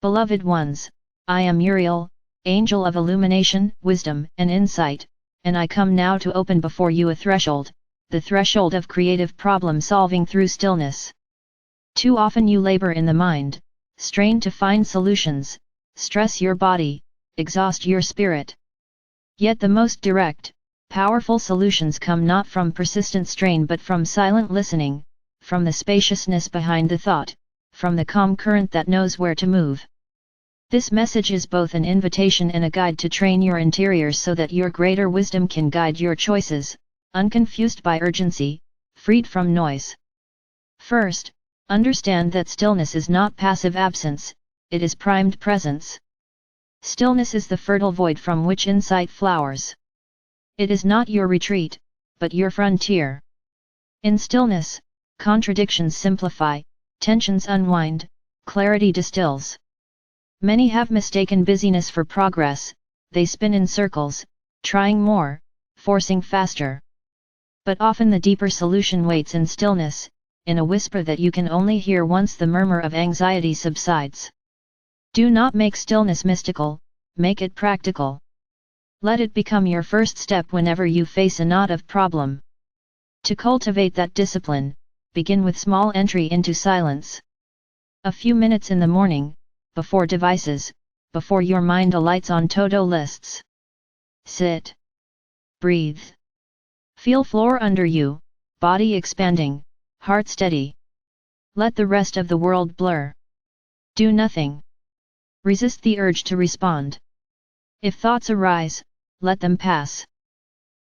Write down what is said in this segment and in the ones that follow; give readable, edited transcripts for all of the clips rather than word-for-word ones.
Beloved ones, I am Uriel, angel of illumination, wisdom, and insight, and I come now to open before you a threshold, the threshold of creative problem solving through stillness. Too often you labor in the mind, strain to find solutions, stress your body, exhaust your spirit. Yet the most direct, powerful solutions come not from persistent strain but from silent listening, from the spaciousness behind the thought, from the calm current that knows where to move. This message is both an invitation and a guide to train your interior so that your greater wisdom can guide your choices, unconfused by urgency, freed from noise. First, understand that stillness is not passive absence, it is primed presence. Stillness is the fertile void from which insight flowers. It is not your retreat, but your frontier. In stillness, contradictions simplify, tensions unwind, clarity distills. Many have mistaken busyness for progress, they spin in circles, trying more, forcing faster. But often the deeper solution waits in stillness, in a whisper that you can only hear once the murmur of anxiety subsides. Do not make stillness mystical, make it practical. Let it become your first step whenever you face a knot of problem. To cultivate that discipline, begin with small entry into silence. A few minutes in the morning, before devices, before your mind alights on to-do lists. Sit. Breathe. Feel floor under you, body expanding, heart steady. Let the rest of the world blur. Do nothing. Resist the urge to respond. If thoughts arise, let them pass.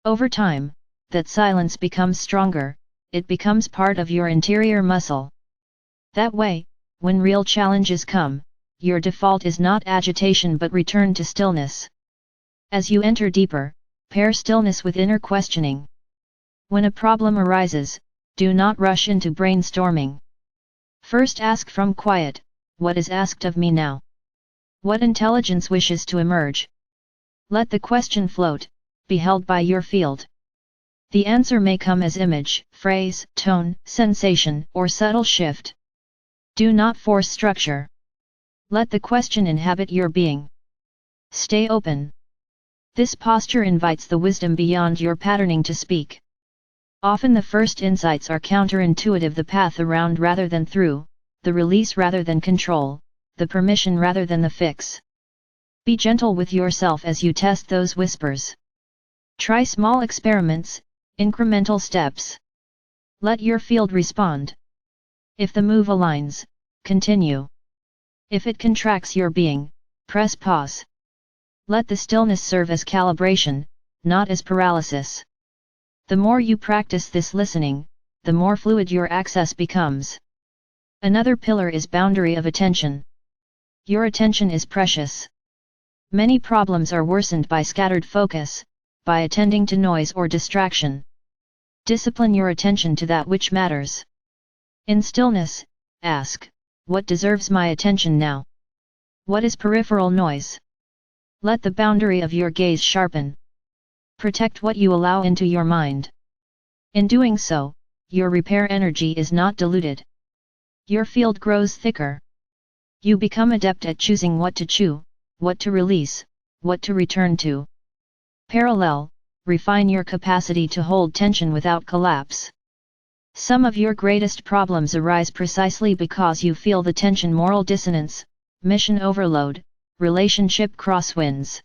Over time, that silence becomes stronger, it becomes part of your interior muscle. That way, when real challenges come, your default is not agitation but return to stillness. As you enter deeper, pair stillness with inner questioning. When a problem arises, do not rush into brainstorming. First ask from quiet, what is asked of me now? What intelligence wishes to emerge? Let the question float, be held by your field. The answer may come as image, phrase, tone, sensation, or subtle shift. Do not force structure. Let the question inhabit your being. Stay open. This posture invites the wisdom beyond your patterning to speak. Often the first insights are counterintuitive, the path around rather than through, the release rather than control, the permission rather than the fix. Be gentle with yourself as you test those whispers. Try small experiments, incremental steps. Let your field respond. If the move aligns, continue. If it contracts your being, press pause. Let the stillness serve as calibration, not as paralysis. The more you practice this listening, the more fluid your access becomes. Another pillar is boundary of attention. Your attention is precious. Many problems are worsened by scattered focus, by attending to noise or distraction. Discipline your attention to that which matters. In stillness, ask, what deserves my attention now? What is peripheral noise? Let the boundary of your gaze sharpen. Protect what you allow into your mind. In doing so, your repair energy is not diluted. Your field grows thicker. You become adept at choosing what to chew, what to release, what to return to. Parallel, refine your capacity to hold tension without collapse. Some of your greatest problems arise precisely because you feel the tension: moral dissonance, mission overload, relationship crosswinds.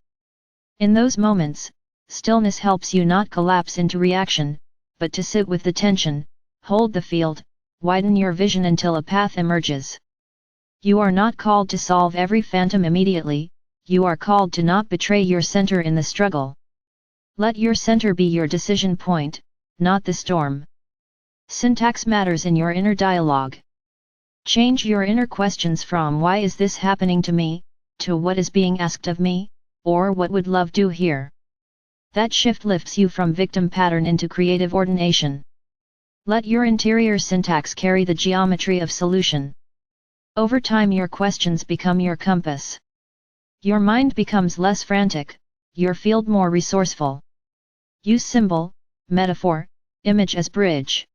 In those moments, stillness helps you not collapse into reaction, but to sit with the tension, hold the field, widen your vision until a path emerges. You are not called to solve every phantom immediately, you are called to not betray your center in the struggle. Let your center be your decision point, not the storm. Syntax matters in your inner dialogue. Change your inner questions from "why is this happening to me?" to "what is being asked of me?" or "what would love do here?" That shift lifts you from victim pattern into creative ordination. Let your interior syntax carry the geometry of solution. Over time your questions become your compass. Your mind becomes less frantic, your field more resourceful. Use symbol, metaphor, image as bridge.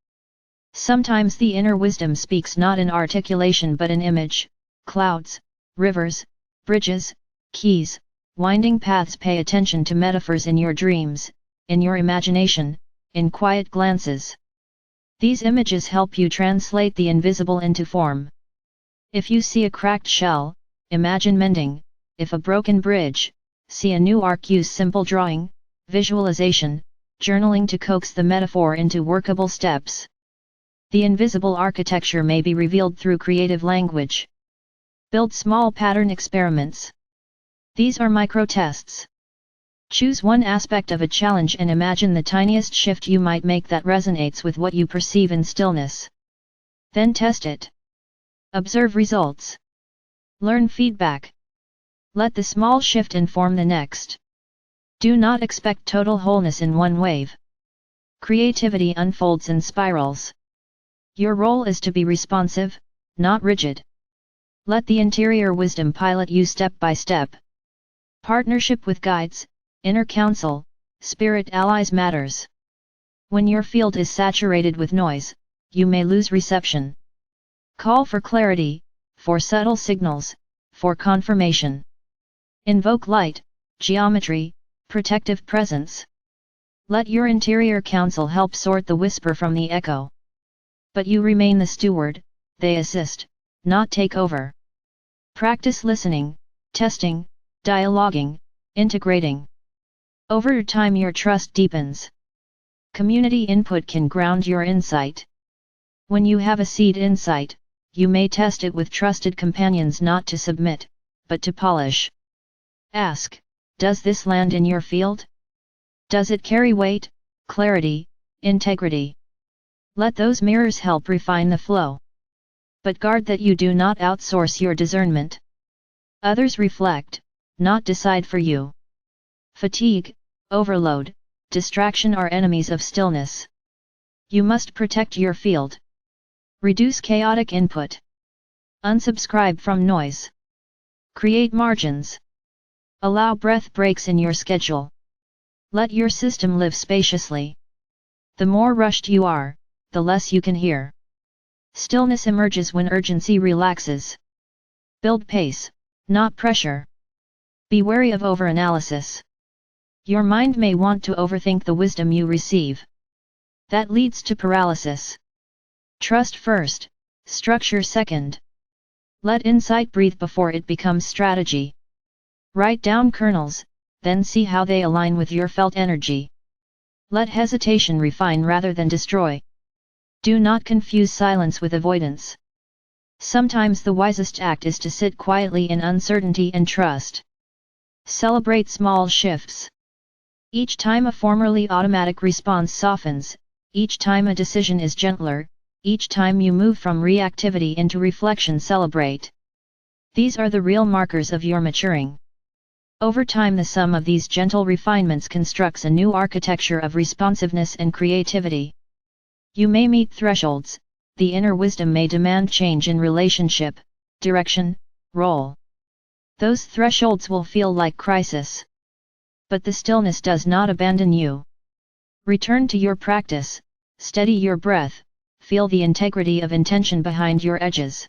Sometimes the inner wisdom speaks not in articulation but in image: clouds, rivers, bridges, keys, winding paths. Pay attention to metaphors in your dreams, in your imagination, in quiet glances. These images help you translate the invisible into form. If you see a cracked shell, imagine mending. If a broken bridge, see a new arc. Use simple drawing, visualization, journaling to coax the metaphor into workable steps. The invisible architecture may be revealed through creative language. Build small pattern experiments. These are micro-tests. Choose one aspect of a challenge and imagine the tiniest shift you might make that resonates with what you perceive in stillness. Then test it. Observe results. Learn feedback. Let the small shift inform the next. Do not expect total wholeness in one wave. Creativity unfolds in spirals. Your role is to be responsive, not rigid. Let the interior wisdom pilot you step by step. Partnership with guides, inner counsel, spirit allies matters. When your field is saturated with noise, you may lose reception. Call for clarity, for subtle signals, for confirmation. Invoke light, geometry, protective presence. Let your interior counsel help sort the whisper from the echo. But you remain the steward, they assist, not take over. Practice listening, testing, dialoguing, integrating. Over time your trust deepens. Community input can ground your insight. When you have a seed insight, you may test it with trusted companions, not to submit, but to polish. Ask, does this land in your field? Does it carry weight, clarity, integrity? Let those mirrors help refine the flow. But guard that you do not outsource your discernment. Others reflect, not decide for you. Fatigue, overload, distraction are enemies of stillness. You must protect your field. Reduce chaotic input. Unsubscribe from noise. Create margins. Allow breath breaks in your schedule. Let your system live spaciously. The more rushed you are, the less you can hear. Stillness emerges when urgency relaxes. Build pace, not pressure. Be wary of overanalysis. Your mind may want to overthink the wisdom you receive. That leads to paralysis. Trust first, structure second. Let insight breathe before it becomes strategy. Write down kernels, then see how they align with your felt energy. Let hesitation refine rather than destroy. Do not confuse silence with avoidance. Sometimes the wisest act is to sit quietly in uncertainty and trust. Celebrate small shifts. Each time a formerly automatic response softens, each time a decision is gentler, each time you move from reactivity into reflection, celebrate. These are the real markers of your maturing. Over time, the sum of these gentle refinements constructs a new architecture of responsiveness and creativity. You may meet thresholds, the inner wisdom may demand change in relationship, direction, role. Those thresholds will feel like crisis. But the stillness does not abandon you. Return to your practice, steady your breath, feel the integrity of intention behind your edges.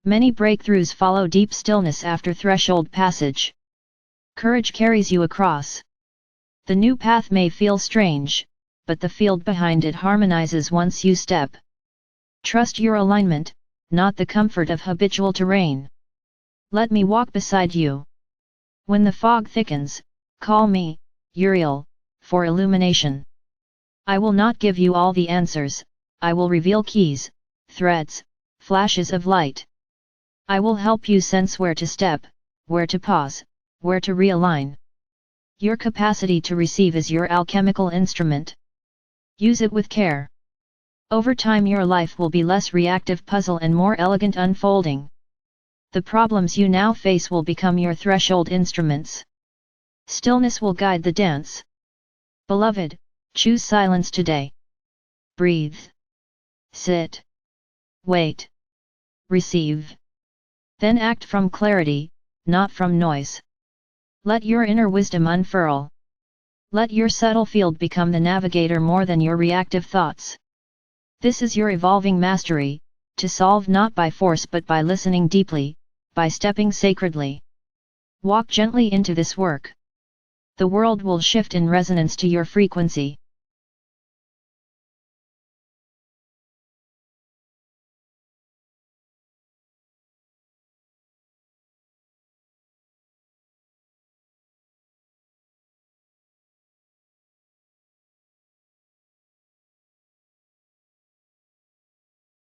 Many breakthroughs follow deep stillness after threshold passage. Courage carries you across. The new path may feel strange, but the field behind it harmonizes once you step. Trust your alignment, not the comfort of habitual terrain. Let me walk beside you. When the fog thickens, call me, Uriel, for illumination. I will not give you all the answers, I will reveal keys, threads, flashes of light. I will help you sense where to step, where to pause, where to realign. Your capacity to receive is your alchemical instrument. Use it with care. Over time your life will be less reactive puzzle and more elegant unfolding. The problems you now face will become your threshold instruments. Stillness will guide the dance. Beloved, choose silence today. Breathe. Sit. Wait. Receive. Then act from clarity, not from noise. Let your inner wisdom unfurl. Let your subtle field become the navigator more than your reactive thoughts. This is your evolving mastery, to solve not by force but by listening deeply, by stepping sacredly. Walk gently into this work. The world will shift in resonance to your frequency.